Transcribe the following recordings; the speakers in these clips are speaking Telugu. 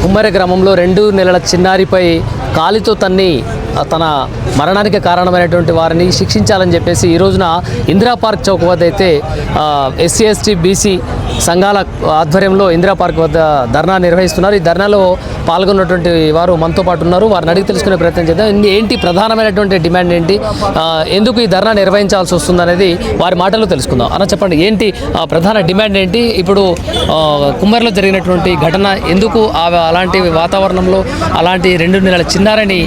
కుమ్మరి గ్రామంలో 2 నెలల చిన్నారిపై కాలితో తన్ని తన మరణానికి కారణమైనటువంటి వారిని శిక్షించాలని చెప్పేసి ఈ రోజున ఇందిరా పార్క్ చౌక్ వద్ద అయితే ఎస్సీ ఎస్టీ బీసీ సంఘాల ఆధ్వర్యంలో ఇందిరా పార్క్ వద్ద ధర్నా నిర్వహిస్తున్నారు. ఈ ధర్నాలో పాల్గొన్నటువంటి వారు మనతో పాటు ఉన్నారు. వారిని అడిగి తెలుసుకునే ప్రయత్నం చేద్దాం. ఏంటి ప్రధానమైనటువంటి డిమాండ్ ఏంటి, ఎందుకు ఈ ధర్నా నిర్వహించాల్సి వస్తుంది అనేది వారి మాటల్లో తెలుసుకుందాం. అన్న చెప్పండి, ఏంటి ప్రధాన డిమాండ్ ఏంటి? ఇప్పుడు కుమ్మరిలో జరిగినటువంటి ఘటన ఎందుకు అలాంటి వాతావరణంలో అలాంటి 2 నెలల చిన్నారని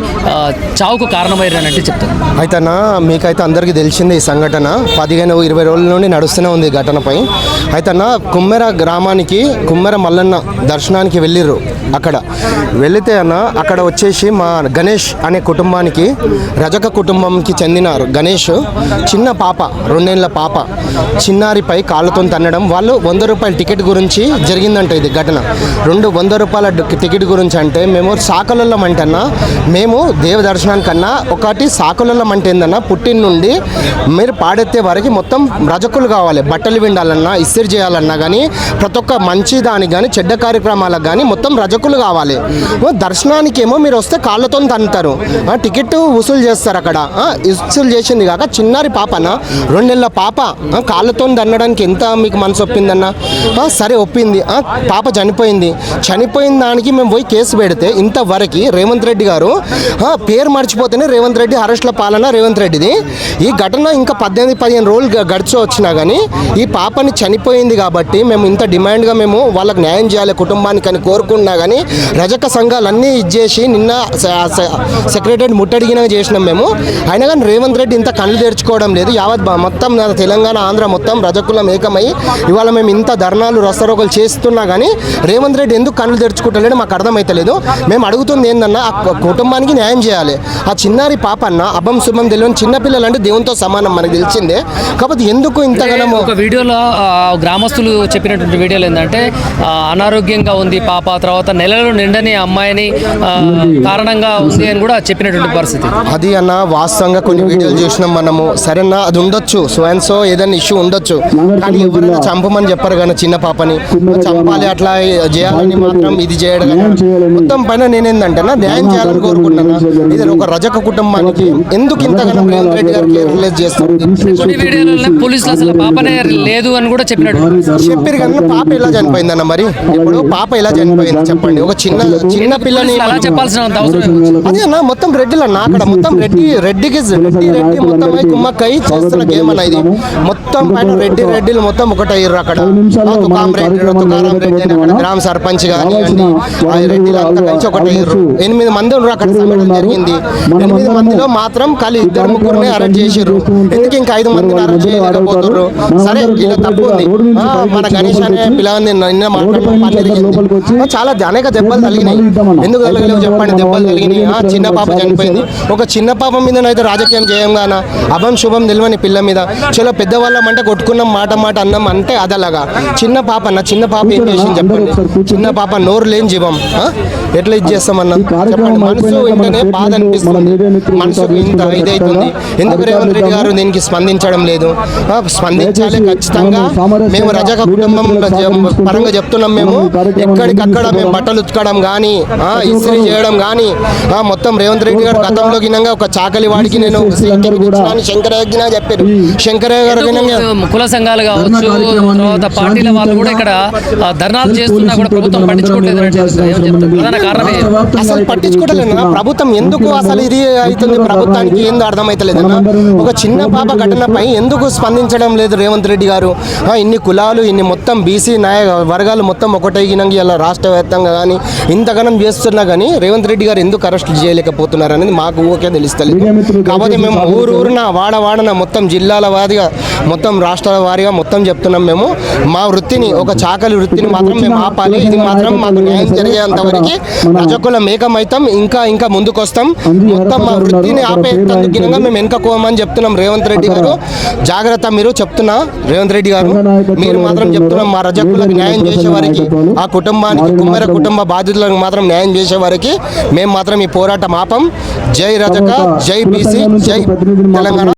చావుకు కారణమయ్యారంటే చెప్తాను. అయితే మీకైతే అందరికీ తెలిసింది ఈ సంఘటన 15-20 రోజుల నుండి నడుస్తూనే ఉంది ఈ ఘటనపై. అయితే కుమ్మెర గ్రామానికి కుమ్మెర మల్లన్న దర్శనానికి వెళ్ళిర్రు. అక్కడ వెళితే అక్కడ వచ్చేసి మా గణేష్ అనే కుటుంబానికి రజక కుటుంబంకి చెందిన గణేష్ చిన్న పాప 2 ఏళ్ల పాప చిన్నారిపై కాళ్ళతో తన్నడం, వాళ్ళు 100 రూపాయల టికెట్ గురించి జరిగిందంట. ఇది ఘటన 100 రూపాయల టికెట్ గురించి అంటే మేము సాకలొల్లం అంటన్నా, మేము దేవ దర్శనానికన్నా ఒకటి సాకలొల్లం అంటే ఏందన్నా, పుట్టిన నుండి మీరు పాడెత్తే వరకు మొత్తం రజకులు కావాలి. బట్టలు విండాలన్నా, ఇస్త్రీ చేయాలన్నా కానీ, ప్రతి ఒక్క మంచి దానికి కానీ చెడ్డ కార్యక్రమాలకు కానీ మొత్తం రజకులు కావాలి. దర్శనానికి ఏమో మీరు వస్తే కాళ్ళతో తన్నుతారు, టికెట్ వసూలు చేస్తారు. అక్కడ వసూలు చేసింది కాక చిన్నారి పాపన 2 నెలల పాప కాళ్ళతో తన్నడానికి ఎంత మీకు మనసు ఒప్పిందన్న? సరే ఒప్పింది. పాప చనిపోయిన దానికి మేము పోయి కేసు పెడితే ఇంతవరకు రేవంత్ రెడ్డి గారు పేరు మర్చిపోతేనే రేవంత్ రెడ్డి అరెస్ట్ల పాలన రేవంత్ రెడ్డిది. ఈ ఘటన ఇంకా 18-15 రోజులు గడిచి వచ్చినా కానీ ఈ పాపని చనిపోయింది కాబట్టి మేము ఇంత డిమాండ్గా మేము వాళ్ళకి న్యాయం చేయాలి కుటుంబానికి అని కోరుకున్నా కానీ రజక సంఘాలన్నీ ఇచ్చేసి నిన్న సెక్రటరీ ముట్టడిగిన చేసినాం మేము. అయినా కానీ రేవంత్ రెడ్డి ఇంత కళ్ళు తెరుచుకోవడం లేదు. యావత్ మొత్తం తెలంగాణ ఆంధ్ర మొత్తం రజకులం ఏకమై ఇవాళ మేము ఇంత ధర్నాలు రస్తరోకలు చేస్తున్నా కానీ రేవంత్ రెడ్డి ఎందుకు కళ్ళు తెరుచుకుంటలేడు మాకు అర్థమవుతలేదు. మేము అడుగుతుంది ఏందన్నా, ఆ కుటుంబానికి న్యాయం చేయాలి. ఆ చిన్నారి పాప అన్న అభం శుభం తెలియని చిన్నపిల్లలు అంటే దేవునితో సమానం మనకు తెలిసిందే. కాకపోతే ఎందుకు ఇంతగానో ఒక వీడియోలో గ్రామస్తులు చెప్పినటువంటి వీడియోలు ఏంటంటే అనారోగ్యంగా ఉంది పాప, తర్వాత నెలలో నిండని అమ్మాయిని కారణంగా ఉంది అని కూడా చెప్పినటువంటి పరిస్థితి. అది అన్న వాస్తవంగా కొన్ని వీడియోలు చూసినాం మనము. సరేనా, అది ఉండొచ్చు, సో ఏదైనా ఇష్యూ ఉండొచ్చు, కానీ ఎవరైనా చంపమని చెప్పరు కానీ చిన్న పాపని చంపాలి అట్లా చేయాలని మాత్రం ఇది చేయడం మొత్తం పైన నేనేందంటే న్యాయం చేయాలని కోరుకుంటున్నా. ఇది ఒక రజక కుటుంబానికి ఎందుకు ఇంతగానో రేవంత్ రెడ్డి గారు కేర్లెస్ చేస్తారు. పోలీసులు అసలు పాపనే లేదు అని కూడా చెప్పినట్టు చెప్పారు కానీ పాప ఎలా చనిపోయిందన్న? మరి ఇప్పుడు పాప ఎలా చనిపోయింది చెప్పండి? ఒక చిన్న పిల్లని అలా చెప్పాల్సిన అదే అన్న, మొత్తం రెడ్డిలన్నా అక్కడ మొత్తం రెడ్డికి మొత్తం కుమ్మక్కై చేస్తున్న గేమ్ అన్న ఇది. మొత్తం పైన రెడ్డిలు మొత్తం ఒకటయ్యారు. అక్కడ తుకారం రెడ్డి అక్కడ గ్రామ సర్పంచ్ కానివ్వండి రెడ్డిలు అంతా కలిసి ఒకటయ్యారు. 8 మంది ఉన్నారు అక్కడ. సంఘటన జరిగింది. 8 మందిలో మాత్రం ఖాళీ 2-3 అరెస్ట్ చేసారు. ఎందుకు ఇంకా 5 మందిని అరెస్ట్ చేయలేకపోతున్నారు? సరే, ఇలా తప్పు ఉంది. మన గణేష్ అనే పిల్లల్ని నిన్న మాట్లాడుతున్న చాలా అనేక దెబ్బలు తగిలినాయి. ఎందుకు తగలేవు చెప్పండి? దెబ్బలు తగిలినాయి. చిన్న పాప చనిపోయింది. ఒక చిన్న పాప మీదనైతే రాజకీయం చేయంగానా? అభం శుభం తెలియని పిల్ల మీద చలో పెద్దవాళ్ళం అంటే కొట్టుకున్నాం, మాట అన్నాం అంటే అదలాగా. చిన్న పాప ఏం చేసింది చెప్పండి? చిన్న పాప నోరు లేని జీవం ఎట్లా ఇది చేస్తామన్నా చెప్పండి? మనసు వెంటనే బాధ అనిపిస్తుంది. మనసు ఇంత ఇదైతుంది. ఎందుకు రేవంత్ రెడ్డి గారు దీనికి స్పందించడం లేదు? స్పందించాలి ఖచ్చితంగా. మేము రజక కుటుంబం పరంగా చెప్తున్నాం. మేము ఎక్కడికక్కడ మేము బట్టలు ఉతకడం కానీ ఇస్త్రీ చేయడం కానీ మొత్తం రేవంత్ రెడ్డి గారు గతంలో గినంగా ఒక చాకలి వాడికి నేను శంకరయ్య చెప్పారు. శంకరయ్య గారు కుల సంఘాలు కావచ్చు, తర్వాత పార్టీల వాళ్ళు కూడా ఇక్కడ ధర్నాలు చేస్తున్నా కూడా ప్రభుత్వం పట్టించుకోవట్లేదు. అసలు పట్టించుకోవట్లేదు. ప్రభుత్వం ఎందుకు అసలు ఇది అవుతుంది? ప్రభుత్వానికి ఏందో అర్థమైతలేదన్న. ఒక చిన్న పాప ఘటనపై ఎందుకు స్పందించడం లేదు రేవంత్ రెడ్డి గారు? ఇన్ని కులాలు, ఇన్ని మొత్తం బీసీ వర్గాలు మొత్తం ఒకటైగినంగా ఇలా రాష్ట్ర వ్యాప్తంగా కానీ ఇంతగానం చేస్తున్నా కానీ రేవంత్ రెడ్డి గారు ఎందుకు అరెస్ట్ చేయలేకపోతున్నారు అనేది మాకు ఓకే తెలుస్తలేదు. కాబట్టి మేము ఊరున వాడన మొత్తం జిల్లాల వారీగా మొత్తం రాష్ట్రాల వారీగా మొత్తం చెప్తున్నాం. మేము మా వృత్తిని, ఒక చాకలి వృత్తిని మాత్రం మేము ఆపాలి. ఇది మాత్రం మాకు న్యాయం జరిగేంత వరకు రజకుల మేకమైతాం, ఇంకా ముందుకు వస్తాం. మొత్తం మా వృత్తిని ఆపేందుకు మేము వెనుకపోమని చెప్తున్నాం. రేవంత్ రెడ్డి గారు జాగ్రత్త. మీరు చెప్తున్నా రేవంత్ రెడ్డి గారు, మీరు మాత్రం చెప్తున్నాం మా రజకులకు న్యాయం చేసే వారికి, ఆ కుటుంబానికి కుమ్మర కుటుంబ బాధితులకు మాత్రం న్యాయం చేసే వారికి మేము మాత్రం ఈ పోరాటం ఆపం. జై రజక, జై బీసీ, జై తెలంగాణ.